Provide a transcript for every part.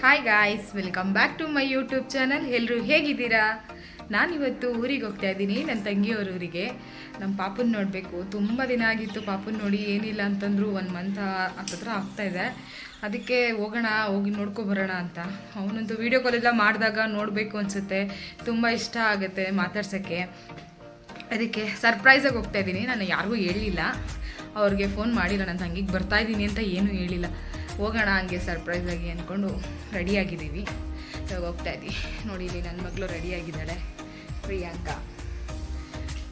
Hi guys, welcome back to my YouTube channel. ಎಲ್ಲರೂ ಹೇಗಿದ್ದೀರಾ? ನಾನಿವತ್ತು ಊರಿಗೆ ಹೋಗ್ತಾ ಇದ್ದೀನಿ, ನನ್ನ ತಂಗಿಯವ್ರ ಊರಿಗೆ. ನಮ್ಮ ಪಾಪನ ನೋಡಬೇಕು. ತುಂಬ ದಿನ ಆಗಿತ್ತು ಪಾಪನ ನೋಡಿ. ಏನಿಲ್ಲ ಅಂತಂದ್ರು 1 ಮಂತ್ ಹತ್ರ ಆಗ್ತಾಯಿದೆ. ಅದಕ್ಕೆ ಹೋಗೋಣ, ಹೋಗಿ ನೋಡ್ಕೊಬರೋಣ ಅಂತ. ಅವನಂತೂ ವೀಡಿಯೋ ಕಾಲೆಲ್ಲ ಮಾಡಿದಾಗ ನೋಡಬೇಕು ಅನಿಸುತ್ತೆ. ತುಂಬ ಇಷ್ಟ ಆಗುತ್ತೆ ಮಾತಾಡ್ಸೋಕ್ಕೆ. ಅದಕ್ಕೆ ಸರ್ಪ್ರೈಸಾಗಿ ಹೋಗ್ತಾ ಇದ್ದೀನಿ. ನಾನು ಯಾರಿಗೂ ಹೇಳಿಲ್ಲ, ಅವ್ರಿಗೆ ಫೋನ್ ಮಾಡಿಲ್ಲ, ನನ್ನ ತಂಗಿಗೆ ಬರ್ತಾಯಿದ್ದೀನಿ ಅಂತ ಏನೂ ಹೇಳಿಲ್ಲ. ಹೋಗೋಣ ಹಂಗೆ ಸರ್ಪ್ರೈಸಾಗಿ ಅಂದ್ಕೊಂಡು ರೆಡಿಯಾಗಿದ್ದೀವಿ. ಇವಾಗ ಹೋಗ್ತಾ ಇದ್ದೀವಿ. ನೋಡಿ, ಇಲ್ಲಿ ನನ್ನ ಮಗಳು ರೆಡಿಯಾಗಿದ್ದಾಳೆ, ಪ್ರಿಯಾಂಕಾ.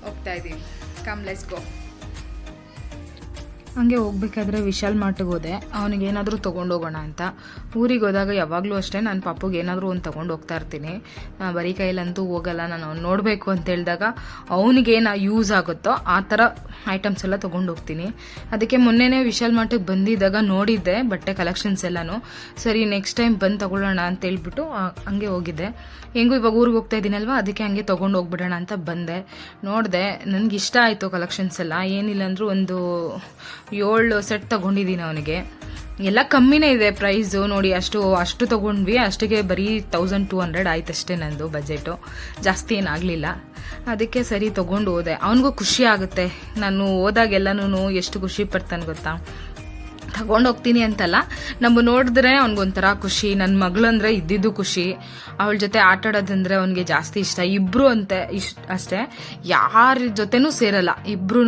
ಹೋಗ್ತಾ ಇದ್ದೀವಿ. Come let's go. ಹಂಗೆ ಹೋಗ್ಬೇಕಾದ್ರೆ ವಿಶಾಲ್ ಮಾರ್ಟ್ಗೆ ಹೋದೆ. ಅವನಿಗೆ ಏನಾದರೂ ತೊಗೊಂಡೋಗೋಣ ಅಂತ. ಊರಿಗೆ ಹೋದಾಗ ಯಾವಾಗಲೂ ಅಷ್ಟೇ ನನ್ನ ಪಾಪುಗೆ ಏನಾದರೂ ಒಂದು ತೊಗೊಂಡು ಹೋಗ್ತಾ ಇರ್ತೀನಿ. ಬರೀ ಕೈಲಂತೂ ಹೋಗಲ್ಲ. ನಾನು ಅವ್ನು ನೋಡಬೇಕು ಅಂತ ಹೇಳಿದಾಗ ಅವನಿಗೇನು ಯೂಸ್ ಆಗುತ್ತೋ ಆ ಥರ ಐಟಮ್ಸ್ ಎಲ್ಲ ತೊಗೊಂಡು ಹೋಗ್ತೀನಿ. ಅದಕ್ಕೆ ಮೊನ್ನೆನೇ ವಿಶಾಲ್ ಮಾರ್ಟಿಗೆ ಬಂದಿದ್ದಾಗ ನೋಡಿದ್ದೆ ಬಟ್ಟೆ ಕಲೆಕ್ಷನ್ಸ್ ಎಲ್ಲನೂ. ಸರಿ, ನೆಕ್ಸ್ಟ್ ಟೈಮ್ ಬಂದು ತೊಗೊಳ್ಳೋಣ ಅಂತ ಹೇಳ್ಬಿಟ್ಟು ಹಂಗೆ ಹೋಗಿದ್ದೆ. ಹೆಂಗೂ ಇವಾಗ ಊರಿಗೆ ಹೋಗ್ತಾ ಇದ್ದೀನಲ್ವ, ಅದಕ್ಕೆ ಹಂಗೆ ತೊಗೊಂಡು ಹೋಗ್ಬಿಡೋಣ ಅಂತ ಬಂದೆ. ನೋಡಿದೆ, ನನಗೆ ಇಷ್ಟ ಆಯಿತು ಕಲೆಕ್ಷನ್ಸ್ ಎಲ್ಲ. ಏನಿಲ್ಲ ಅಂದರೂ ಒಂದು 7 ಸೆಟ್ ತೊಗೊಂಡಿದ್ದೀನಿ ಅವನಿಗೆ. ಎಲ್ಲ ಕಮ್ಮಿನೇ ಇದೆ ಪ್ರೈಸು. ನೋಡಿ, ಅಷ್ಟು ತೊಗೊಂಡ್ವಿ. ಅಷ್ಟಿಗೆ ಬರೀ 1200 ಆಯ್ತು ಅಷ್ಟೇ ನಂದು ಬಜೆಟು. ಜಾಸ್ತಿ ಏನಾಗಲಿಲ್ಲ. ಅದಕ್ಕೆ ಸರಿ ತೊಗೊಂಡು ಹೋದೆ. ಅವನಿಗೂ ಖುಷಿ ಆಗುತ್ತೆ. ನಾನು ಹೋದಾಗೆಲ್ಲನೂ ಎಷ್ಟು ಖುಷಿ ಪಡ್ತಾನೆ ಗೊತ್ತಾ. ತಗೊಂಡು ಹೋಗ್ತೀನಿ ಅಂತಲ್ಲ, ನಮ್ಮ ನೋಡಿದ್ರೆ ಅವ್ನಿಗೊಂಥರ ಖುಷಿ. ನನ್ನ ಮಗಳಂದ್ರೆ ಇದ್ದಿದ್ದು ಖುಷಿ. ಅವಳ ಜೊತೆ ಆಟ ಆಡೋದಂದ್ರೆ ಅವನಿಗೆ ಜಾಸ್ತಿ ಇಷ್ಟ. ಇಬ್ಬರು ಅಂತೆ ಅಷ್ಟೇ, ಯಾರ ಜೊತೆನೂ ಸೇರಲ್ಲ. ಇಬ್ರು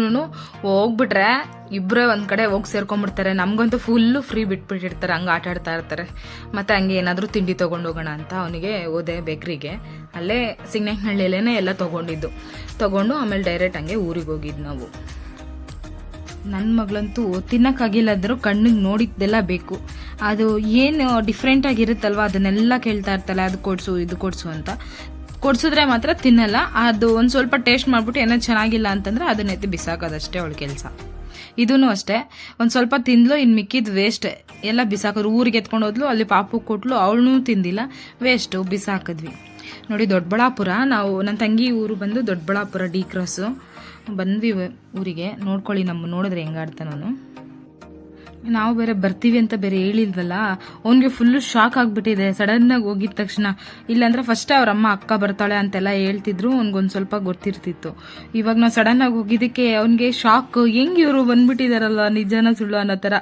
ಹೋಗ್ಬಿಟ್ರೆ ಇಬ್ಬರೇ ಒಂದು ಕಡೆ ಹೋಗಿ ಸೇರ್ಕೊಂಡ್ಬಿಡ್ತಾರೆ. ನಮಗಂತೂ ಫುಲ್ಲು ಫ್ರೀ ಬಿಟ್ಬಿಟ್ಟಿರ್ತಾರೆ, ಹಂಗೆ ಆಟ ಆಡ್ತಾ ಇರ್ತಾರೆ. ಮತ್ತು ಹಂಗೆ ಏನಾದರೂ ತಿಂಡಿ ತೊಗೊಂಡು ಹೋಗೋಣ ಅಂತ ಅವನಿಗೆ ಹೋದೆ ಬೇಕ್ರಿಗೆ. ಅಲ್ಲೇ ಸಿಂಗನಹಳ್ಳಿಯಲ್ಲೇ ಎಲ್ಲ ತೊಗೊಂಡು ಆಮೇಲೆ ಡೈರೆಕ್ಟ್ ಹಂಗೆ ಊರಿಗೆ ಹೋಗಿದ್ದು ನಾವು. ನನ್ನ ಮಗಳಂತೂ ತಿನ್ನೋಕ್ಕಾಗಿಲ್ಲದ್ರೂ ಕಣ್ಣಿಗೆ ನೋಡಿದ್ದೆಲ್ಲ ಬೇಕು. ಅದು ಏನು ಡಿಫ್ರೆಂಟಾಗಿರುತ್ತಲ್ವ, ಅದನ್ನೆಲ್ಲ ಕೇಳ್ತಾ ಇರ್ತಾಳೆ. ಅದು ಕೊಡಿಸು, ಇದು ಕೊಡಿಸು ಅಂತ. ಕೊಡಿಸಿದ್ರೆ ಮಾತ್ರ ತಿನ್ನಲ್ಲ. ಅದು ಒಂದು ಸ್ವಲ್ಪ ಟೇಸ್ಟ್ ಮಾಡಿಬಿಟ್ಟು ಏನೋ ಚೆನ್ನಾಗಿಲ್ಲ ಅಂತಂದರೆ ಅದನ್ನೆತ್ತಿ ಬಿಸಾಕೋದಷ್ಟೇ ಅವಳ ಕೆಲಸ. ಇದೂ ಅಷ್ಟೇ, ಒಂದು ಸ್ವಲ್ಪ ತಿಂದ್ಲು, ಇನ್ನು ಮಿಕ್ಕಿದ್ದು ವೇಸ್ಟ್ ಎಲ್ಲ ಬಿಸಾಕೋದು. ಊರಿಗೆ ಎತ್ಕೊಂಡು ಹೋದ್ಲು, ಅಲ್ಲಿ ಪಾಪು ಕೊಟ್ಲು, ಅವಳನ್ನೂ ತಿಂದಿಲ್ಲ, ವೇಸ್ಟು ಬಿಸಾಕಿದ್ವಿ. ನೋಡಿ, ದೊಡ್ಡಬಳ್ಳಾಪುರ. ನಾವು ನನ್ನ ತಂಗಿ ಊರು ಬಂದು ದೊಡ್ಡಬಳ್ಳಾಪುರ ಡಿ ಕ್ರಾಸು. ಬಂದ್ವಿ ಊರಿಗೆ. ನೋಡ್ಕೊಳ್ಳಿ, ನಮ್ಮ ನೋಡಿದ್ರೆ ಹೆಂಗಾಡ್ತಾನವನು. ನಾವು ಬೇರೆ ಬರ್ತೀವಿ ಅಂತ ಬೇರೆ ಹೇಳಿಲ್ವಲ್ಲ, ಅವನಿಗೆ ಫುಲ್ಲು ಶಾಕ್ ಆಗಿಬಿಟ್ಟಿದೆ ಸಡನ್ನಾಗಿ ಹೋಗಿದ ತಕ್ಷಣ. ಇಲ್ಲಾಂದ್ರೆ ಫಸ್ಟ್ ಅವ್ರ ಅಮ್ಮ ಅಕ್ಕ ಬರ್ತಾಳೆ ಅಂತೆಲ್ಲ ಹೇಳ್ತಿದ್ರು, ಅವ್ನಿಗೊಂದು ಸ್ವಲ್ಪ ಗೊತ್ತಿರ್ತಿತ್ತು. ಇವಾಗ ನಾವು ಸಡನ್ನಾಗಿ ಹೋಗಿದ್ದಕ್ಕೆ ಅವನಿಗೆ ಶಾಕ್. ಹೆಂಗೆ ಇವರು ಬಂದ್ಬಿಟ್ಟಿದಾರಲ್ಲ, ನಿಜನ ಸುಳ್ಳು ಅನ್ನೋ ಥರ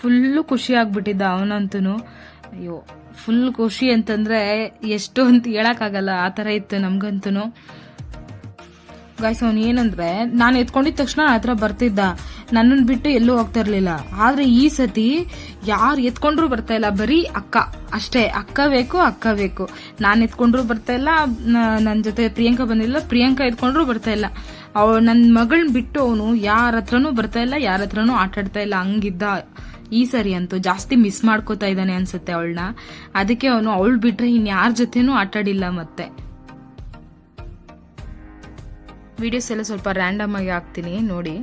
ಫುಲ್ಲು ಖುಷಿ ಆಗ್ಬಿಟ್ಟಿದ್ದ ಅವನಂತೂ. ಅಯ್ಯೋ, ಫುಲ್ ಖುಷಿ ಅಂತಂದರೆ ಎಷ್ಟು ಅಂತ ಹೇಳೋಕ್ಕಾಗಲ್ಲ, ಆ ಥರ ಇತ್ತು ನಮಗಂತೂ. ಗಾಯ್ಸ್, ಅವನು ಏನಂದ್ರೆ, ನಾನು ಎತ್ಕೊಂಡಿದ ತಕ್ಷಣ ಹತ್ರ ಬರ್ತಿದ್ದ, ನನ್ನನ್ನು ಬಿಟ್ಟು ಎಲ್ಲೂ ಹೋಗ್ತಾ ಇರಲಿಲ್ಲ. ಆದರೆ ಈ ಸತಿ ಯಾರು ಎತ್ಕೊಂಡ್ರು ಬರ್ತಾ ಇಲ್ಲ, ಬರೀ ಅಕ್ಕ ಅಷ್ಟೇ. ಅಕ್ಕ ಬೇಕು. ನಾನು ಎತ್ಕೊಂಡ್ರು ಬರ್ತಾ ಇಲ್ಲ. ನನ್ನ ಜೊತೆ ಪ್ರಿಯಾಂಕಾ ಬಂದಿಲ್ಲ, ಪ್ರಿಯಾಂಕಾ ಎತ್ಕೊಂಡ್ರು ಬರ್ತಾ ಇಲ್ಲ. ನನ್ನ ಮಗಳನ್ನ ಬಿಟ್ಟು ಅವನು ಯಾರ ಹತ್ರನೂ ಬರ್ತಾ ಇಲ್ಲ, ಯಾರ ಹತ್ರನೂ ಆಟ ಆಡ್ತಾ ಇಲ್ಲ. ಹಂಗಿದ್ದ. ಈ ಸರಿ ಅಂತೂ ಜಾಸ್ತಿ ಮಿಸ್ ಮಾಡ್ಕೋತಾ ಇದ್ದಾನೆ ಅನ್ಸುತ್ತೆ ಅವಳನ್ನ. ಅದಕ್ಕೆ ಅವಳು ಬಿಟ್ರೆ ಇನ್ಯಾರ ಜೊತೆನೂ ಆಟಾಡಿಲ್ಲ. ಮತ್ತೆ ವಿಡಿಯೋಸ್ ಎಲ್ಲ ಸ್ವಲ್ಪ ರ್ಯಾಂಡಮ್ ಆಗಿ ಹಾಕ್ತೀನಿ ನೋಡಿ.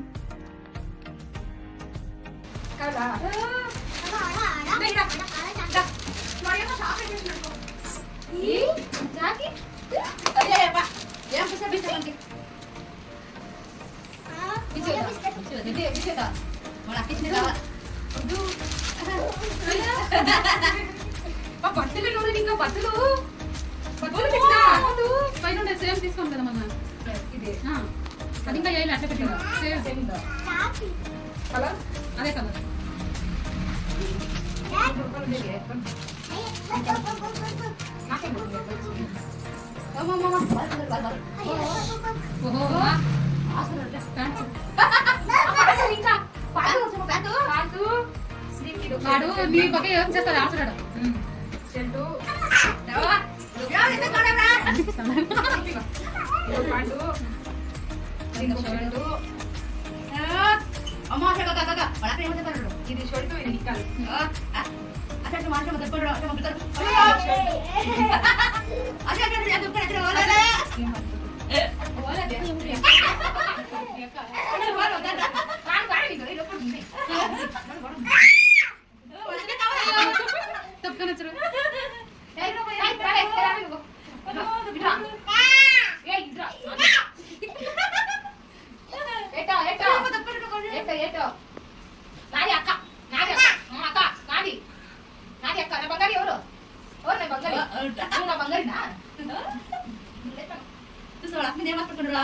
అది ఇంకా ఏం అట్లా పెట్టినా కలర్ అదే కలర్ వాడు నీ ಬಗ್ಗೆ ఏం చేస్తాడు ఆడుతున్నాడు అమ్మ ఇది షర్టు ఇది నిక్కాలి అసలు మాత్రం దప్పడు నాది అక్క నాది అక్క నాది నాది అక్క నా బంగారు ఎవరు ಬಂಗಾರಿ ಇವ್ನ ಬಂಗಾರಿನಾ ಅಕ್ಕನ ಏನ್ ಮಾಡ್ಕೊಂಡ್ರಲ್ಲ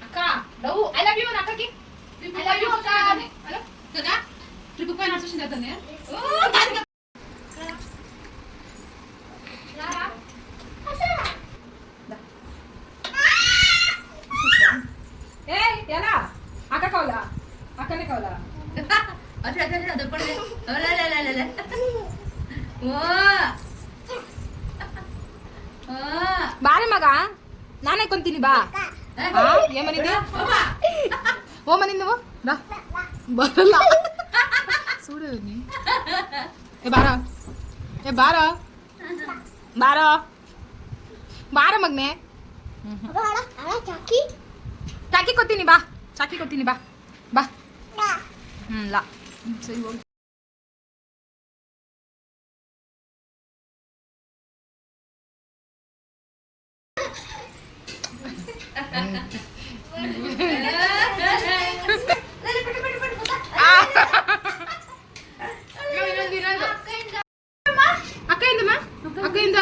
ಅಕ್ಕ ಲವ್ ಐ ಲವ್ ಯು ಅಕ್ಕಿ ಐ ಲವ್ ಯು ಅಕ್ಕ ಹಲೋ ಟ್ರಿಪ್ ರೂಪಾಯಿ ನೋಡ್ಸೋಷನ್ ಹೇಳ್ತಾನೆ ಏಯ್ ಯಾರ ಅಕ್ಕ ಕವಲ ಅಕ್ಕನೇ ಕವಲ ಅದು ಕೊಡದೆ ಅಲ್ಲ ಓ ಬಾರೆ ಮಗ ನಾನೇ ಕೊಂತೀನಿ ಬಾ ಏನ್ ಮನಿದ್ದೆ ಓ ಮನಿಂದ ಬಾ ಬರಲ್ಲ ಸುಡು ನೀ ಏ ಬಾರ ಬಾರ ಮಗ್ನೆ ಚಾಕಿ ಕೊತ್ತೀನಿ ಬಾ ಬಾ ಲಾ ಸರಿ ಹೋಗಿ ಅಕ್ಕಯಿಂದ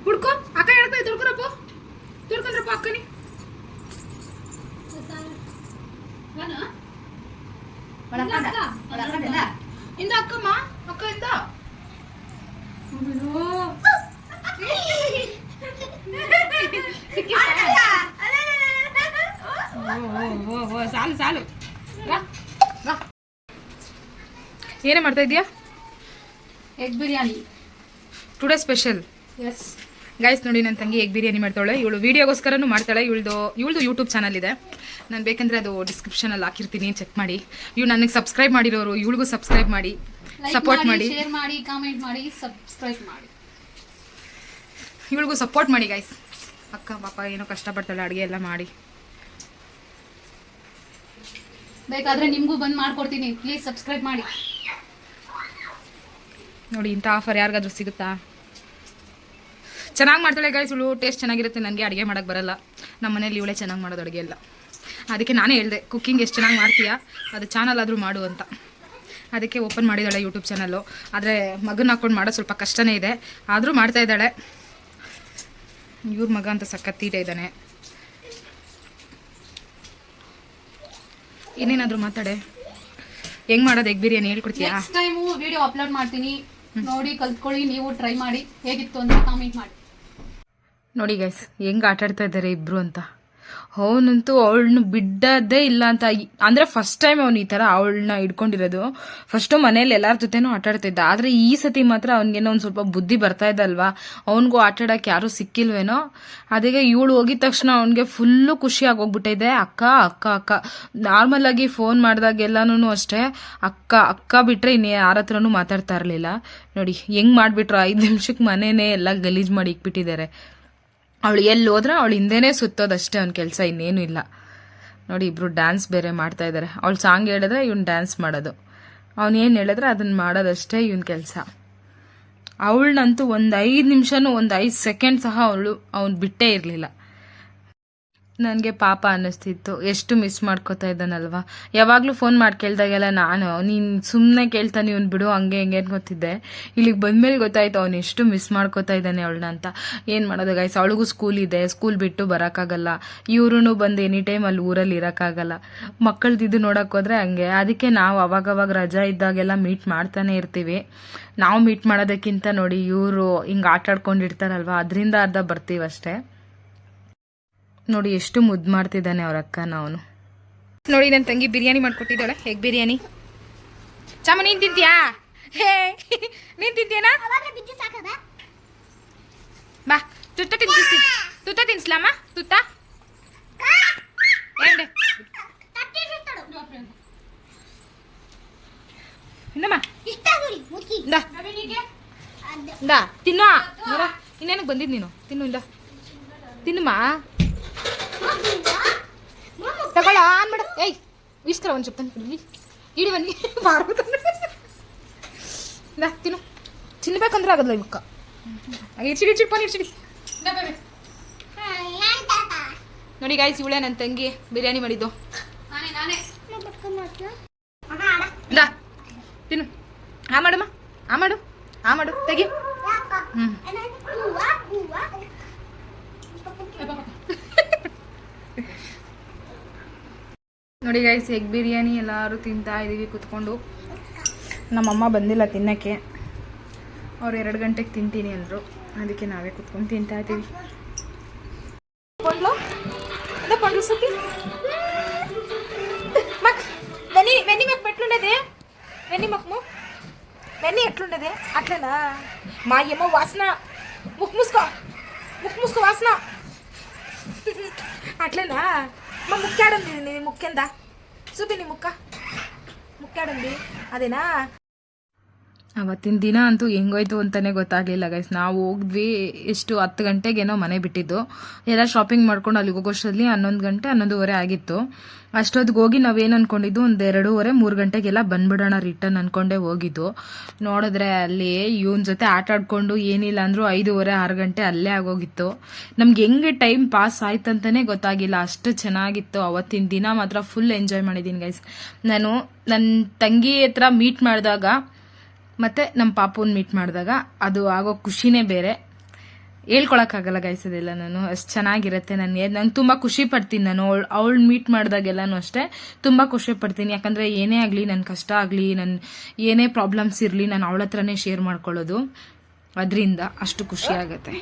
ಹುಡ್ಕೋ ಅಕ್ಕ ಹೇಳ್ತಾ ತುಳ್ಕೊರಪ್ಪ ಅಕ್ಕನಿ ಇಂದ ಅಕ್ಕಮ್ಮ ಅಕ್ಕ ಸಾಲು ಏನೇ ಮಾಡ್ತಾ ಇದೀಯಾ egg biryani today special yes guys ನೋಡಿ ನನ್ನ ತಂಗಿ ಎಗ್ ಬಿರಿಯಾನಿ ಮಾಡ್ತಾಳೆ ಇವಳು ವೀಡಿಯೋಗೋಸ್ಕರನೂ ಮಾಡ್ತಾಳೆ ಇವಳ್ದು ಯೂಟ್ಯೂಬ್ ಚಾನಲ್ ಇದೆ ನಾನು ಬೇಕಂದ್ರೆ ಅದು ಡಿಸ್ಕ್ರಿಪ್ಷನಲ್ಲಿ ಹಾಕಿರ್ತೀನಿ ಚೆಕ್ ಮಾಡಿ ಇವ್ಳು ನನಗೆ ಸಬ್ಸ್ಕ್ರೈಬ್ ಮಾಡಿರೋರು ಇವಳಿಗೂ ಸಬ್ಸ್ಕ್ರೈಬ್ ಮಾಡಿ ಸಪೋರ್ಟ್ ಮಾಡಿ ಶೇರ್ ಮಾಡಿ ಕಾಮೆಂಟ್ ಮಾಡಿ ಸಬ್ಸ್ಕ್ರೈಬ್ ಮಾಡಿ ಇವಳಿಗೂ ಸಪೋರ್ಟ್ ಮಾಡಿ ಗೈಸ್ ಅಕ್ಕ ಪಾಪ ಏನೋ ಕಷ್ಟಪಡ್ತಾಳೆ ಅಡುಗೆ ಎಲ್ಲ ಮಾಡಿ ಬೇಕಾದ್ರೆ ನಿಮಗೂ ಬಂದು ಮಾಡ್ಕೊಡ್ತೀನಿ ಪ್ಲೀಸ್ ಸಬ್ಸ್ಕ್ರೈಬ್ ಮಾಡಿ ನೋಡಿ ಇಂಥ ಆಫರ್ ಯಾರಿಗಾದ್ರೂ ಸಿಗುತ್ತಾ ಚೆನ್ನಾಗಿ ಮಾಡ್ತಾಳೆ ಗೈಸ್ ಇವಳು ಟೇಸ್ಟ್ ಚೆನ್ನಾಗಿರುತ್ತೆ ನನಗೆ ಅಡುಗೆ ಮಾಡೋಕ್ಕೆ ಬರಲ್ಲ ನಮ್ಮ ಮನೇಲಿ ಇವಳೇ ಚೆನ್ನಾಗಿ ಮಾಡೋದು ಅಡುಗೆ ಎಲ್ಲ ಅದಕ್ಕೆ ನಾನೇ ಹೇಳಿದೆ ಕುಕ್ಕಿಂಗ್ ಎಷ್ಟು ಚೆನ್ನಾಗಿ ಮಾಡ್ತೀಯಾ ಅದು ಚಾನಲ್ ಆದರೂ ಮಾಡು ಅಂತ ಅದಕ್ಕೆ ಓಪನ್ ಮಾಡಿದ್ದಾಳೆ ಯೂಟ್ಯೂಬ್ ಚಾನಲ್ಲು ಆದರೆ ಮಗನ ಹಾಕೊಂಡು ಮಾಡೋದು ಸ್ವಲ್ಪ ಕಷ್ಟನೇ ಇದೆ ಆದರೂ ಮಾಡ್ತಾ ಇದ್ದಾಳೆ ಇವ್ರ ಮಗ ಅಂತ ಸಖತ್ ತೀಟೆ ಇದ್ದಾನೆ ಇನ್ನೇನಾದರೂ ಮಾತಾಡೆ ಹೆಂಗೆ ಮಾಡೋದು ಎಗ್ ಬಿರಿಯಾನಿ ಹೇಳ್ಕೊಡ್ತೀಯಾ ನೆಕ್ಸ್ಟ್ ಟೈಮು ವಿಡಿಯೋ ಅಪ್ಲೋಡ್ ಮಾಡ್ತೀನಿ ನೋಡಿ ಕಲ್ತ್ಕೊಳ್ಳಿ ನೀವು ಟ್ರೈ ಮಾಡಿ ಹೇಗಿತ್ತು ಅಂತ ಕಾಮೆಂಟ್ ಮಾಡಿ ನೋಡಿ ಗೈಸ್ ಹೆಂಗೆ ಆಟಾಡ್ತಾ ಇದ್ದಾರೆ ಇಬ್ರು ಅಂತ ಅವನಂತೂ ಅವಳನ್ನ ಬಿಡೋದೇ ಇಲ್ಲ ಅಂತ ಅಂದರೆ ಫಸ್ಟ್ ಟೈಮ್ ಅವ್ನು ಈ ಥರ ಅವಳನ್ನ ಹಿಡ್ಕೊಂಡಿರೋದು ಫಸ್ಟು ಮನೇಲಿ ಎಲ್ಲರ ಜೊತೆನೂ ಆಟಾಡ್ತಿದ್ದ ಆದರೆ ಈ ಸತಿ ಮಾತ್ರ ಅವ್ನಿಗೇನೋ ಒಂದು ಸ್ವಲ್ಪ ಬುದ್ಧಿ ಬರ್ತಾ ಇದ್ದಲ್ವಾ ಅವನಿಗೂ ಆಟಾಡೋಕ್ಕೆ ಯಾರೂ ಸಿಕ್ಕಿಲ್ವೇನೋ ಅದಕ್ಕೆ ಇವಳು ಹೋಗಿದ ತಕ್ಷಣ ಅವನಿಗೆ ಫುಲ್ಲು ಖುಷಿಯಾಗಿ ಹೋಗ್ಬಿಟ್ಟಿದೆ ಅಕ್ಕ ಅಕ್ಕ ಅಕ್ಕ ನಾರ್ಮಲಾಗಿ ಫೋನ್ ಮಾಡಿದಾಗೆಲ್ಲನೂ ಅಷ್ಟೇ ಅಕ್ಕ ಅಕ್ಕ ಬಿಟ್ಟರೆ ಇನ್ನು ಯಾರ ಹತ್ರನೂ ಮಾತಾಡ್ತಾ ಇರಲಿಲ್ಲ ನೋಡಿ ಹೆಂಗೆ ಮಾಡಿಬಿಟ್ರು 5 ನಿಮಿಷಕ್ಕೆ ಮನೇನೇ ಎಲ್ಲ ಗಲೀಜು ಮಾಡಿ ಇಕ್ಬಿಟ್ಟಿದ್ದಾರೆ ಅವಳು ಎಲ್ಲಿ ಹೋದ್ರೆ ಅವಳು ಹಿಂದೆನೇ ಸುತ್ತೋದಷ್ಟೇ ಅವ್ನ ಕೆಲಸ ಇನ್ನೇನು ಇಲ್ಲ ನೋಡಿ ಇಬ್ರು ಡ್ಯಾನ್ಸ್ ಬೇರೆ ಮಾಡ್ತಾ ಇದ್ದಾರೆ ಅವಳು ಸಾಂಗ್ ಹೇಳಿದ್ರೆ ಇವ್ನು ಡ್ಯಾನ್ಸ್ ಮಾಡೋದು ಅವನೇನು ಹೇಳಿದ್ರೆ ಅದನ್ನ ಮಾಡೋದಷ್ಟೇ ಇವನ್ ಕೆಲಸ ಅವಳನ್ನಂತೂ ಒಂದು 5 ನಿಮಿಷನೂ ಒಂದು 5 ಸೆಕೆಂಡ್ ಸಹ ಅವ್ನು ಬಿಟ್ಟೇ ಇರಲಿಲ್ಲ ನನಗೆ ಪಾಪ ಅನ್ನಿಸ್ತಿತ್ತು ಎಷ್ಟು ಮಿಸ್ ಮಾಡ್ಕೋತಾ ಇದ್ದಾನಲ್ವಾ ಯಾವಾಗಲೂ ಫೋನ್ ಮಾಡಿ ಕೇಳ್ದಾಗೆಲ್ಲ ನೀನು ಸುಮ್ಮನೆ ಕೇಳ್ತಾನೆ ಇವ್ನು ಬಿಡು ಹಂಗೆ ಹಿಂಗೆ ಅನ್ಕೋತಿದ್ದೆ ಇಲ್ಲಿಗೆ ಬಂದಮೇಲೆ ಗೊತ್ತಾಯ್ತು ಅವ್ನು ಎಷ್ಟು ಮಿಸ್ ಮಾಡ್ಕೋತಾ ಇದ್ದಾನೆ ಅವಳನ್ನ ಅಂತ ಏನು ಮಾಡೋದು ಗೈಸ್ ಅವಳಿಗೂ ಸ್ಕೂಲ್ ಇದೆ ಸ್ಕೂಲ್ ಬಿಟ್ಟು ಬರೋಕ್ಕಾಗಲ್ಲ ಇವ್ರೂ ಬಂದು ಎನಿ ಟೈಮ್ ಅಲ್ಲಿ ಊರಲ್ಲಿ ಇರೋಕ್ಕಾಗಲ್ಲ ಮಕ್ಕಳದಿದ್ದು ನೋಡೋಕೆ ಹೋದ್ರೆ ಹಂಗೆ ಅದಕ್ಕೆ ನಾವು ಅವಾಗವಾಗ ರಜಾ ಇದ್ದಾಗೆಲ್ಲ ಮೀಟ್ ಮಾಡ್ತಾನೆ ಇರ್ತೀವಿ ನಾವು ಮೀಟ್ ಮಾಡೋದಕ್ಕಿಂತ ನೋಡಿ ಇವರು ಹಿಂಗೆ ಆಟ ಆಡ್ಕೊಂಡಿರ್ತಾರಲ್ವ ಅದರಿಂದ ಅರ್ಧ ಬರ್ತೀವಿ ಅಷ್ಟೇ ನೋಡಿ ಎಷ್ಟು ಮುದ್ದು ಮಾಡ್ತಿದ್ದಾನೆ ಅವ್ರ ಅಕ್ಕನ ಅವನು ನೋಡಿ ನನ್ನ ತಂಗಿ ಬಿರಿಯಾನಿ ಮಾಡ್ಕೊಟ್ಟಿದ್ದಾಳೆ ಎಗ್ ಬಿರಿಯಾನಿ ಚಾಮ ನೀನು ತಿಂತೀಯಾ ಹೇ ನೀನು ತಿಂತೀಯನಾ ಬಾ ತುತ್ತ ತಿನ್ಸ್ಲಮ್ಮ ತುತ್ತ ಏನ್ಡೆ ಇನ್ನಮ್ಮ ಇಂದ ತಿನ್ನು ಇನ್ನೇನಕ್ಕೆ ಬಂದಿದ್ದು ನೀನು ತಿನ್ನು ಇಂದ ತಿನ್ನಮ್ಮ ತಗೊಳ್ಳ ಆನ್ ಮಾಡ ಏಯ್ ಇಷ್ಟರ ಒಂದು ಸ್ವಲ್ಪ ಇಡಿ ಬನ್ನಿ ತಿನ್ನು ತಿನ್ಬೇಕಂದ್ರೆ ಆಗಲ್ಲ ಇವಕ್ಕ ಇಡ್ಸಿಡಿ ಪಾನಿ ಇಡ್ಸಿಡಿ ನೋಡಿ ಗಾಯ್ಸ್ ಇವಳೇ ನನ್ನ ತಂಗಿ ಬಿರಿಯಾನಿ ಮಾಡಿದ್ದು ತಿನ್ನು ಆ ಮಾಡಮ್ಮ ಆ ಮಾಡು ತೆಗಿ ನೋಡಿ ಗೈಸ್, ಎಗ್ ಬಿರಿಯಾನಿ ಎಲ್ಲರೂ ತಿಂತಾ ಇದ್ದೀವಿ ಕುತ್ಕೊಂಡು. ನಮ್ಮಮ್ಮ ಬಂದಿಲ್ಲ ತಿನ್ನೋಕ್ಕೆ, ಅವ್ರು 2 ಗಂಟೆಗೆ ತಿಂತೀನಿ ಅಂದರು, ಅದಕ್ಕೆ ನಾವೇ ಕುತ್ಕೊಂಡು ತಿಂತಾ ಇದ್ದೀವಿ. పండ్లు సుఖి మక్ వెన్ని వెన్ని మక్ పెట్లుండేది వెన్ని మక్ము వెన్ని ఎట్లుండేది అట్లనా మా ఏమో వాసన ముక్కు మూసుకో వాసన అట్లనా మా ముక్కాడుంది నీ ముక్కెందా చూపి నీ ಮುಕ್ಕಾಡುಂದಿ ಅದೇನಾ. ಅವತ್ತಿನ ದಿನ ಅಂತೂ ಹೆಂಗೋಯ್ತು ಅಂತಲೇ ಗೊತ್ತಾಗಲಿಲ್ಲ ಗೈಸ್. ನಾವು ಹೋಗಿದ್ವಿ ಎಷ್ಟು 10 ಗಂಟೆಗೇನೋ ಮನೆ ಬಿಟ್ಟಿದ್ದು. ಎಲ್ಲ ಶಾಪಿಂಗ್ ಮಾಡ್ಕೊಂಡು ಅಲ್ಲಿಗೆ ಹೋಗೋಷ್ಟರಲ್ಲಿ 11 ಗಂಟೆ 11:30 ಆಗಿತ್ತು. ಅಷ್ಟೊತ್ತಿಗೆ ಹೋಗಿ ನಾವೇನು ಅಂದ್ಕೊಂಡಿದ್ದು ಒಂದು 2:30-3 ಗಂಟೆಗೆಲ್ಲ ಬಂದ್ಬಿಡೋಣ ರಿಟರ್ನ್ ಅಂದ್ಕೊಂಡೇ ಹೋಗಿದ್ದು. ನೋಡಿದ್ರೆ ಅಲ್ಲಿ ಇವನ ಜೊತೆ ಆಟ ಆಡ್ಕೊಂಡು ಏನಿಲ್ಲ ಅಂದರೂ 5:30-6 ಗಂಟೆ ಅಲ್ಲೇ ಆಗೋಗಿತ್ತು. ನಮ್ಗೆ ಹೆಂಗೆ ಟೈಮ್ ಪಾಸ್ ಆಯ್ತಂತಲೇ ಗೊತ್ತಾಗಿಲ್ಲ, ಅಷ್ಟು ಚೆನ್ನಾಗಿತ್ತು. ಅವತ್ತಿನ ದಿನ ಮಾತ್ರ ಫುಲ್ ಎಂಜಾಯ್ ಮಾಡಿದ್ದೀನಿ ಗೈಸ್. ನಾನು ನನ್ನ ತಂಗಿ ಹತ್ರ ಮೀಟ್ ಮಾಡಿದಾಗ ಮತ್ತು ನಮ್ಮ ಪಾಪುನ ಮೀಟ್ ಮಾಡಿದಾಗ ಅದು ಆಗೋ ಖುಷಿನೇ ಬೇರೆ, ಹೇಳ್ಕೊಳಕ್ಕಾಗಲ್ಲ ಗೈಸ್. ಅದೆಲ್ಲ ನಾನು ಅಷ್ಟು ಚೆನ್ನಾಗಿರುತ್ತೆ. ನಂಗೆ ತುಂಬ ಖುಷಿ ಪಡ್ತೀನಿ. ನಾನು ಅವಳು ಮೀಟ್ ಮಾಡಿದಾಗೆಲ್ಲನೂ ಅಷ್ಟೇ ತುಂಬ ಖುಷಿ ಪಡ್ತೀನಿ. ಯಾಕಂದರೆ ಏನೇ ಆಗಲಿ, ನನ್ನ ಕಷ್ಟ ಆಗಲಿ, ನನ್ನ ಏನೇ ಪ್ರಾಬ್ಲಮ್ಸ್ ಇರಲಿ, ನಾನು ಅವಳ ಹತ್ರನೇ ಶೇರ್ ಮಾಡ್ಕೊಳ್ಳೋದು. ಅದರಿಂದ ಅಷ್ಟು ಖುಷಿ ಆಗುತ್ತೆ.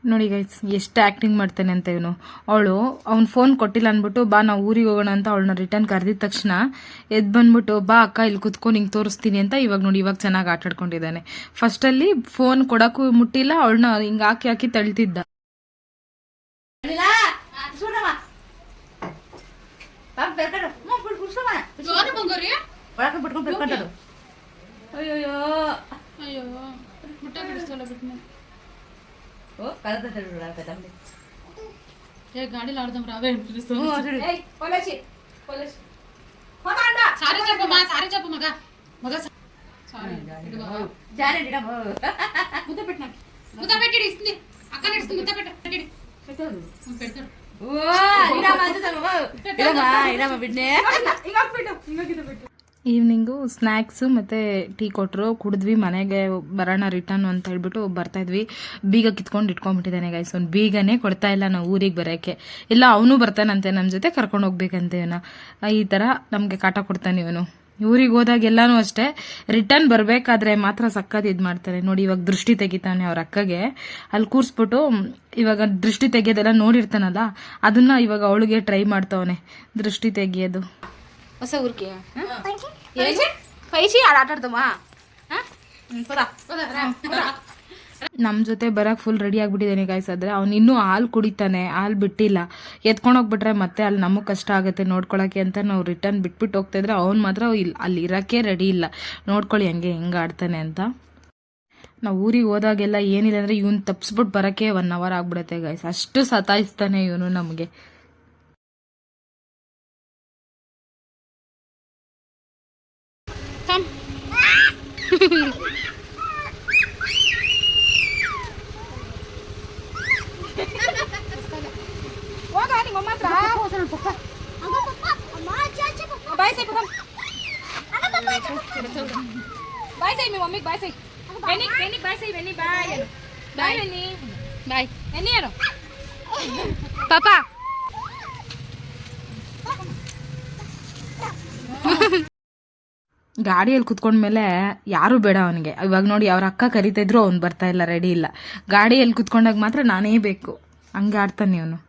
ನೋಡಿ ಗೈಸ್, ಎಷ್ಟು ಆ್ಯಕ್ಟಿಂಗ್ ಮಾಡ್ತಾನೆ ಅಂತ ಇವನು. ಅವ್ನು ಫೋನ್ ಕೊಟ್ಟಿಲ್ಲ ಅಂದ್ಬಿಟ್ಟು ಬಾ ನಾವು ಊರಿಗೆ ಹೋಗೋಣ ಅಂತ ಅವಳನ್ನ ರಿಟರ್ನ್ ಕರೆದಿದ ತಕ್ಷಣ ಎದ್ದು ಬಂದ್ಬಿಟ್ಟು ಬಾ ಅಕ್ಕ ಇಲ್ಲಿ ಕುತ್ಕೊಂಡು ಹಿಂಗೆ ತೋರಿಸ್ತೀನಿ ಅಂತ ಇವಾಗ ಚೆನ್ನಾಗಿ ಆಟ ಆಡ್ಕೊಂಡಿದ್ದಾನೆ. ಫಸ್ಟಲ್ಲಿ ಫೋನ್ ಕೊಡೋಕ್ಕೂ ಮುಟ್ಟಿಲ್ಲ, ಅವಳನ್ನ ಹಿಂಗೆ ಹಾಕಿ ತಳ್ತಿದ್ದ. గాడిలో ఆడదాం రావే సారీ చెప్పు మగ ముద్ద పెట్టి ఇస్తుంది అక్క నడుస్తుంది ముద్ద పెడతాడు ಈವ್ನಿಂಗು ಸ್ನ್ಯಾಕ್ಸು ಮತ್ತು ಟೀ ಕೊಟ್ಟರು, ಕುಡಿದ್ವಿ. ಮನೆಗೆ ಬರೋಣ ರಿಟರ್ನ್ ಅಂತ ಹೇಳ್ಬಿಟ್ಟು ಬರ್ತಾಯಿದ್ವಿ. ಬೀಗ ಕಿತ್ಕೊಂಡು ಇಟ್ಕೊಂಡ್ಬಿಟ್ಟಿದ್ದಾನೆ ಗೈಸ್. ಅವ್ನು ಬೀಗನೇ ಕೊಡ್ತಾ ಇಲ್ಲ ನಾವು ಊರಿಗೆ ಬರೋಕ್ಕೆ. ಇಲ್ಲ ಅವನು ಬರ್ತಾನಂತೆ ನಮ್ಮ ಜೊತೆ, ಕರ್ಕೊಂಡು ಹೋಗ್ಬೇಕಂತೆ ಇವನ. ಈ ಥರ ನಮಗೆ ಕಾಟ ಕೊಡ್ತಾನೆ ಇವನು. ಊರಿಗೆ ಹೋದಾಗೆಲ್ಲನೂ ಅಷ್ಟೇ, ರಿಟರ್ನ್ ಬರಬೇಕಾದ್ರೆ ಮಾತ್ರ ಸಕ್ಕತ್ ಇದು ಮಾಡ್ತಾನೆ. ನೋಡಿ ಇವಾಗ ದೃಷ್ಟಿ ತೆಗಿತಾನೆ ಅವ್ರ ಅಕ್ಕಗೆ. ಅಲ್ಲಿ ಕೂರಿಸ್ಬಿಟ್ಟು ಇವಾಗ ದೃಷ್ಟಿ ತೆಗಿಯೋದೆಲ್ಲ ನೋಡಿರ್ತಾನಲ್ಲ, ಅದನ್ನ ಇವಾಗ ಅವಳಿಗೆ ಟ್ರೈ ಮಾಡ್ತಾವನೆ ದೃಷ್ಟಿ ತೆಗಿಯೋದು. ಹೊಸ ಊರಿಗೆ ಪೈಸಿ ಆಟಾಡ್ತಮ್ಮ. ನಮ್ಮ ಜೊತೆ ಬರಕ್ಕೆ ಫುಲ್ ರೆಡಿ ಆಗಿಬಿಟ್ಟಿದ್ದಾನೆ ಗಾಯ್ಸ್. ಆದರೆ ಅವ್ನು ಇನ್ನೂ ಹಾಲು ಕುಡಿತಾನೆ, ಹಾಲು ಬಿಟ್ಟಿಲ್ಲ. ಎತ್ಕೊಂಡೋಗ್ಬಿಟ್ರೆ ಮತ್ತೆ ಅಲ್ಲಿ ನಮಗೆ ಕಷ್ಟ ಆಗುತ್ತೆ ನೋಡ್ಕೊಳಕ್ಕೆ ಅಂತ ನಾವು ರಿಟರ್ನ್ ಬಿಟ್ಬಿಟ್ಟು ಹೋಗ್ತಾಯಿದ್ರೆ ಅವ್ನು ಮಾತ್ರ ಅಲ್ಲಿ ಇರೋಕ್ಕೆ ರೆಡಿ ಇಲ್ಲ. ನೋಡ್ಕೊಳ್ಳಿ ಹೆಂಗೆ ಆಡ್ತಾನೆ ಅಂತ. ನಾವು ಊರಿಗೆ ಹೋದಾಗೆಲ್ಲ ಏನಿಲ್ಲ ಅಂದರೆ ಇವ್ನು ತಪ್ಪಿಸ್ಬಿಟ್ಟು ಬರೋಕ್ಕೆ 1 hour ಆಗ್ಬಿಡುತ್ತೆ ಗೈಸ್, ಅಷ್ಟು ಸತಾಯಿಸ್ತಾನೆ ಇವನು ನಮಗೆ. ಬಾಯ್ ಸೈ ಮಮ್ಮಿ ಬಾಯ್ ಸೈ ವೆನಿ ವೆನಿ ಬಾಯ್ ಸೈ ವೆನಿ ಬಾಯ್ ಬಾಯ್ ವೆನಿ ಬಾಯ್ ವೆನಿ ಯಾರು ಪಾಪ ಗಾಡಿಯಲ್ಲಿ ಕುತ್ಕೊಂಡ್ಮೇಲೆ ಯಾರೂ ಬೇಡ ಅವನಿಗೆ. ಇವಾಗ ನೋಡಿ ಅವ್ರ ಅಕ್ಕ ಕರಿತಾ ಇದ್ರು ಅವ್ನು ಬರ್ತಾ ಇಲ್ಲ, ರೆಡಿ ಇಲ್ಲ. ಗಾಡಿಯಲ್ಲಿ ಕುತ್ಕೊಂಡಾಗ ಮಾತ್ರ ನಾನೇ ಬೇಕು, ಹಂಗೆ ಆಡ್ತಾನೆ ಅವನು.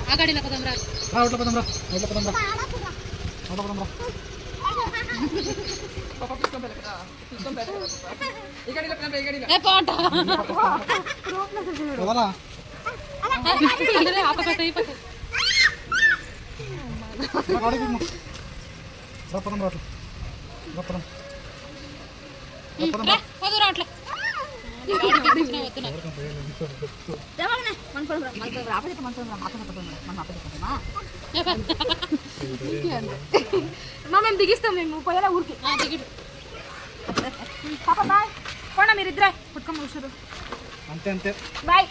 ಆ ಗಾಡಿನ ಕದಂಬ್ರ మేము దిగిస్తాం, మేము పోయేలా ఊరికి. పాప బాయ్, పోనా మీరిద్దరే పుట్టుకొని కూర్చోరు. అంతే అంతే బాయ్.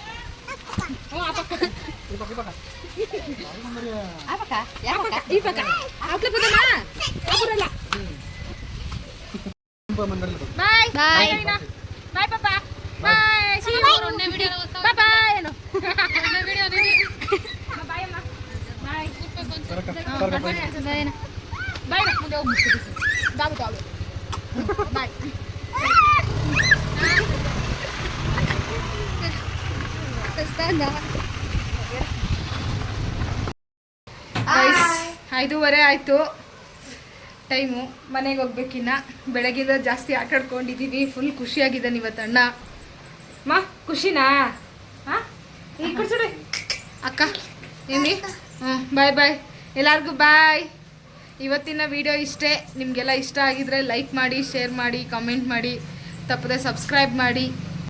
బాయ్ బాయ్ బాయ్ పాప బాయ్. రెండే వీడియోలో వస్తావు బాయ్ బాయ్ అను. రెండే వీడియో బాయ్ అమ్మా బాయ్. బాయ్ ముందే దాగు దాగు బాయ్. ಗೈಸ್ 5:30 ಆಯಿತು ಟೈಮು. ಮನೆಗೆ ಹೋಗ್ಬೇಕಿನ್ನ. ಬೆಳಗಿಂದ ಜಾಸ್ತಿ ಆಟಾಡ್ಕೊಂಡಿದ್ದೀವಿ. ಫುಲ್ ಖುಷಿಯಾಗಿದ್ದಾನೆ ಇವತ್ತು ಅಣ್ಣ. ಮಾ ಖುಷಿನಾ? ಹಾಂ ಈಗ ಕೊಡ್ಸೋಡಿ ಅಕ್ಕ ಏನಿ. ಬಾಯ್ ಬಾಯ್ ಎಲ್ಲರಿಗೂ ಬಾಯ್. ಇವತ್ತಿನ ವಿಡಿಯೋ ಇಷ್ಟೇ. ನಿಮಗೆಲ್ಲ ಇಷ್ಟ ಆಗಿದ್ರೆ ಲೈಕ್ ಮಾಡಿ, ಶೇರ್ ಮಾಡಿ, ಕಮೆಂಟ್ ಮಾಡಿ, ತಪ್ಪದೆ ಸಬ್ಸ್ಕ್ರೈಬ್ ಮಾಡಿ.